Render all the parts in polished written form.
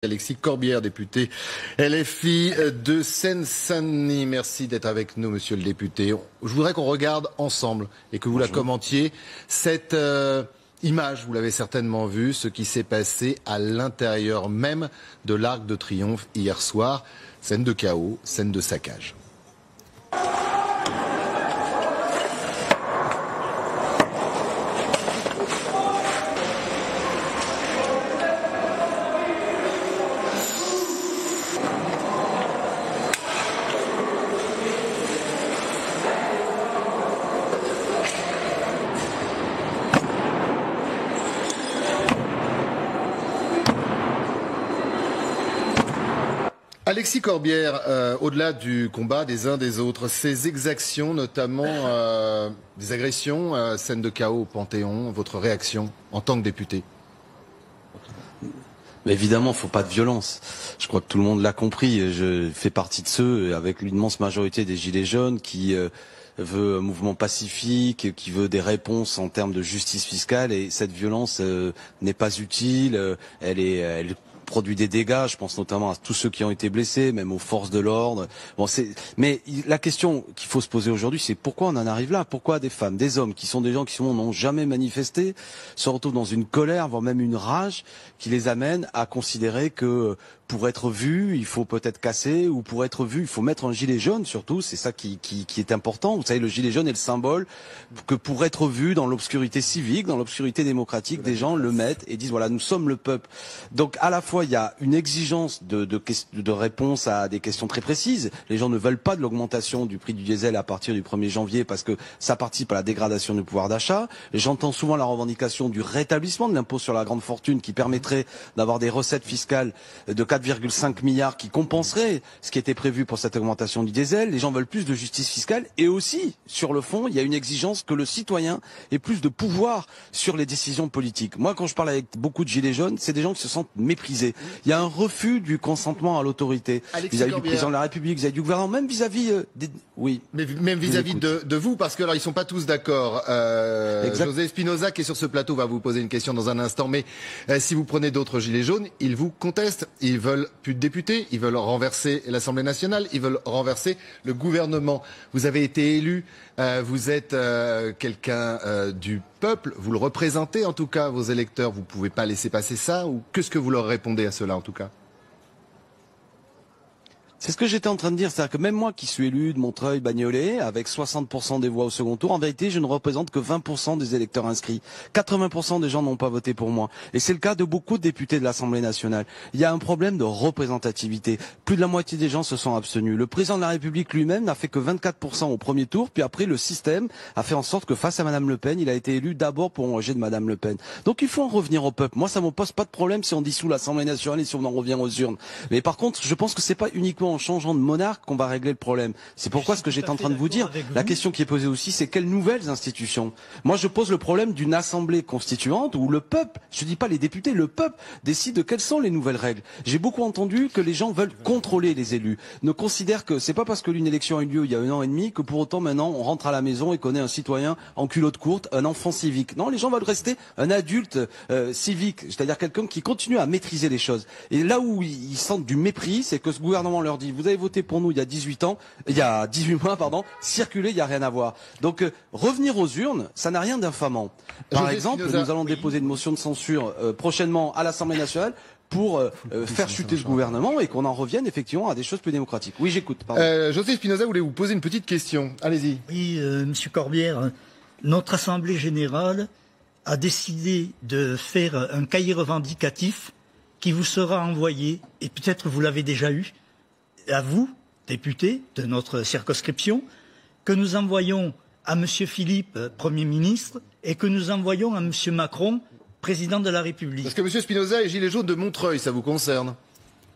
Alexis Corbière, député LFI de Seine-Saint-Denis. Merci d'être avec nous, monsieur le député. Je voudrais qu'on regarde ensemble et que vous la commentiez. Cette image, vous l'avez certainement vue, ce qui s'est passé à l'intérieur même de l'Arc de Triomphe hier soir. Scène de chaos, scène de saccage. Alexis Corbière, au-delà du combat des uns des autres, ces exactions, notamment des agressions, scène de chaos au Panthéon, votre réaction en tant que député? Mais évidemment, il ne faut pas de violence. Je crois que tout le monde l'a compris. Je fais partie de ceux, avec l'immense majorité des Gilets jaunes, qui veut un mouvement pacifique, qui veut des réponses en termes de justice fiscale. Et cette violence n'est pas utile. Elle produit des dégâts, je pense notamment à tous ceux qui ont été blessés, même aux forces de l'ordre. Bon, mais la question qu'il faut se poser aujourd'hui, c'est pourquoi on en arrive là? Pourquoi des femmes, des hommes, qui sont des gens qui n'ont jamais manifesté, se retrouvent dans une colère, voire même une rage, qui les amène à considérer que pour être vu, il faut peut-être casser, ou pour être vu, il faut mettre un gilet jaune surtout, c'est ça qui est important. Vous savez, le gilet jaune est le symbole que pour être vu dans l'obscurité civique, dans l'obscurité démocratique, des gens le mettent et disent voilà, nous sommes le peuple. Donc à la fois, il y a une exigence de réponse à des questions très précises. Les gens ne veulent pas de l'augmentation du prix du diesel à partir du 1er janvier parce que ça participe à la dégradation du pouvoir d'achat. J'entends souvent la revendication du rétablissement de l'impôt sur la grande fortune qui permettrait d'avoir des recettes fiscales de 4,5 milliards qui compenseraient ce qui était prévu pour cette augmentation du diesel. Les gens veulent plus de justice fiscale et aussi, sur le fond, il y a une exigence que le citoyen ait plus de pouvoir sur les décisions politiques. Moi, quand je parle avec beaucoup de gilets jaunes, c'est des gens qui se sentent méprisés. Il y a un refus du consentement à l'autorité vis-à-vis du président de la République, vis-à-vis du gouvernement, même vis-à-vis des... Oui. Mais même vis-à-vis de vous, parce que alors ils sont pas tous d'accord. José Espinosa, qui est sur ce plateau, va vous poser une question dans un instant. Mais si vous prenez d'autres gilets jaunes, ils vous contestent. Ils veulent plus de députés. Ils veulent renverser l'Assemblée nationale. Ils veulent renverser le gouvernement. Vous avez été élu. Vous êtes quelqu'un du peuple. Vous le représentez en tout cas, vos électeurs. Vous pouvez pas laisser passer ça. Ou qu'est-ce que vous leur répondez à cela en tout cas? C'est ce que j'étais en train de dire, c'est-à-dire que même moi qui suis élu de Montreuil, Bagnolet, avec 60% des voix au second tour, en vérité, je ne représente que 20% des électeurs inscrits. 80% des gens n'ont pas voté pour moi. Et c'est le cas de beaucoup de députés de l'Assemblée nationale. Il y a un problème de représentativité. Plus de la moitié des gens se sont abstenus. Le président de la République lui-même n'a fait que 24% au premier tour, puis après, le système a fait en sorte que face à Madame Le Pen, il a été élu d'abord pour engager de Madame Le Pen. Donc il faut en revenir au peuple. Moi, ça me pose pas de problème si on dissout l'Assemblée nationale et si on en revient aux urnes. Mais par contre, je pense que c'est pas uniquement en changeant de monarque qu'on va régler le problème. C'est pourquoi ce que j'étais en train de vous dire, la question qui est posée aussi, c'est quelles nouvelles institutions? Moi, je pose le problème d'une assemblée constituante où le peuple, je dis pas les députés, le peuple décide de quelles sont les nouvelles règles. J'ai beaucoup entendu que les gens veulent contrôler les élus, ne considèrent que c'est pas parce que une élection a eu lieu il y a 1 an et demi que pour autant maintenant on rentre à la maison et qu'on est un citoyen en culotte courte, un enfant civique. Non, les gens veulent rester un adulte civique, c'est-à-dire quelqu'un qui continue à maîtriser les choses. Et là où ils sentent du mépris, c'est que ce gouvernement leur dit vous avez voté pour nous il y a 18 mois, circuler, il n'y a rien à voir. Donc, revenir aux urnes, ça n'a rien d'infamant. Par exemple, nous allons déposer une motion de censure prochainement à l'Assemblée nationale pour faire chuter ce gouvernement et qu'on en revienne effectivement à des choses plus démocratiques. Oui, j'écoute. José Espinosa voulait vous poser une petite question. Allez-y. Oui, Monsieur Corbière, notre Assemblée générale a décidé de faire un cahier revendicatif qui vous sera envoyé, et peut-être vous l'avez déjà eu, à vous, députés de notre circonscription, que nous envoyons à M. Philippe, Premier ministre, et que nous envoyons à M. Macron, Président de la République. Parce que M. Espinosa est gilet jaune de Montreuil, ça vous concerne?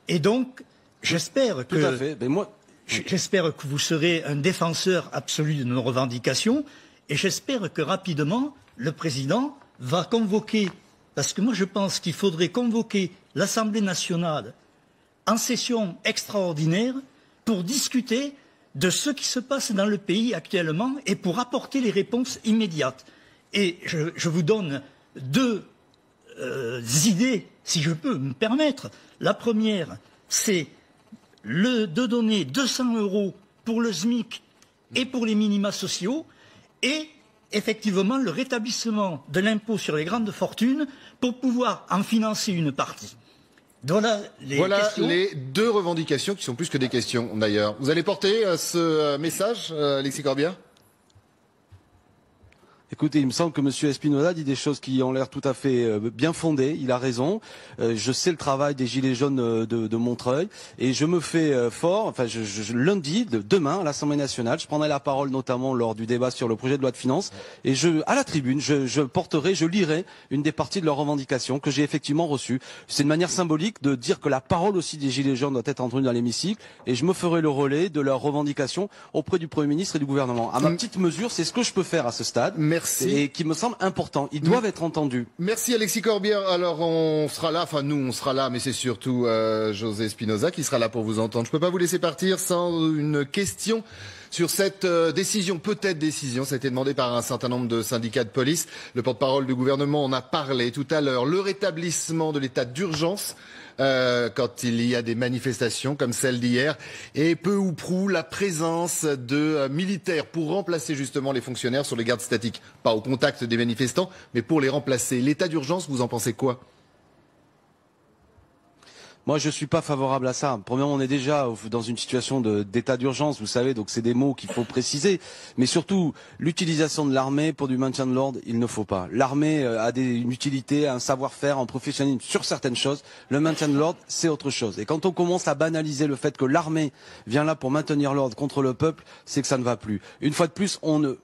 Et donc, j'espère que... Tout à fait. Mais moi... J'espère que vous serez un défenseur absolu de nos revendications, et j'espère que rapidement, le Président va convoquer, parce que moi je pense qu'il faudrait convoquer l'Assemblée nationale en session extraordinaire pour discuter de ce qui se passe dans le pays actuellement et pour apporter les réponses immédiates. Et je vous donne deux idées si je peux me permettre. La première, c'est de donner 200 € pour le SMIC et pour les minima sociaux, et effectivement le rétablissement de l'impôt sur les grandes fortunes pour pouvoir en financer une partie. Voilà les deux revendications qui sont plus que des questions d'ailleurs. Vous allez porter ce message, Alexis Corbière ? Écoutez, il me semble que M. Espinosa dit des choses qui ont l'air tout à fait bien fondées. Il a raison. Je sais le travail des Gilets jaunes de Montreuil et je me fais fort. Enfin, lundi, demain, à l'Assemblée nationale, je prendrai la parole notamment lors du débat sur le projet de loi de finances et à la tribune, je lirai une des parties de leurs revendications que j'ai effectivement reçues. C'est une manière symbolique de dire que la parole aussi des Gilets jaunes doit être entendue dans l'hémicycle et je me ferai le relais de leurs revendications auprès du Premier ministre et du gouvernement. À ma petite mesure, c'est ce que je peux faire à ce stade. Merci. Et qui me semble important. Ils doivent être entendus. Merci Alexis Corbière. Alors on sera là, enfin nous on sera là, mais c'est surtout José Espinosa qui sera là pour vous entendre. Je peux pas vous laisser partir sans une question sur cette décision, peut-être décision. Ça a été demandé par un certain nombre de syndicats de police. Le porte-parole du gouvernement en a parlé tout à l'heure. Le rétablissement de l'état d'urgence quand il y a des manifestations comme celle d'hier, et peu ou prou la présence de militaires pour remplacer justement les fonctionnaires sur les gardes statiques. Pas au contact des manifestants, mais pour les remplacer. L'état d'urgence, vous en pensez quoi ? Moi, je suis pas favorable à ça. Premièrement, on est déjà dans une situation d'état d'urgence, vous savez, donc c'est des mots qu'il faut préciser. Mais surtout, l'utilisation de l'armée pour du maintien de l'ordre, il ne faut pas. L'armée a une utilité, un savoir-faire, un professionnalisme sur certaines choses. Le maintien de l'ordre, c'est autre chose. Et quand on commence à banaliser le fait que l'armée vient là pour maintenir l'ordre contre le peuple, c'est que ça ne va plus. Une fois de plus,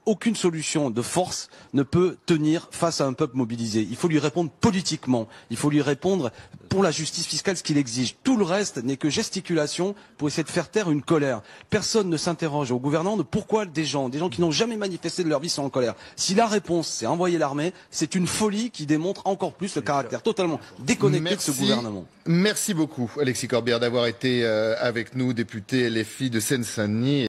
aucune solution de force ne peut tenir face à un peuple mobilisé. Il faut lui répondre politiquement. Il faut lui répondre pour la justice fiscale, ce qu'il exige. Tout le reste n'est que gesticulation pour essayer de faire taire une colère. Personne ne s'interroge au gouvernement de pourquoi des gens qui n'ont jamais manifesté de leur vie sont en colère. Si la réponse c'est envoyer l'armée, c'est une folie qui démontre encore plus le caractère totalement déconnecté de ce gouvernement. Merci beaucoup Alexis Corbière d'avoir été avec nous, député LFI de Seine-Saint-Denis.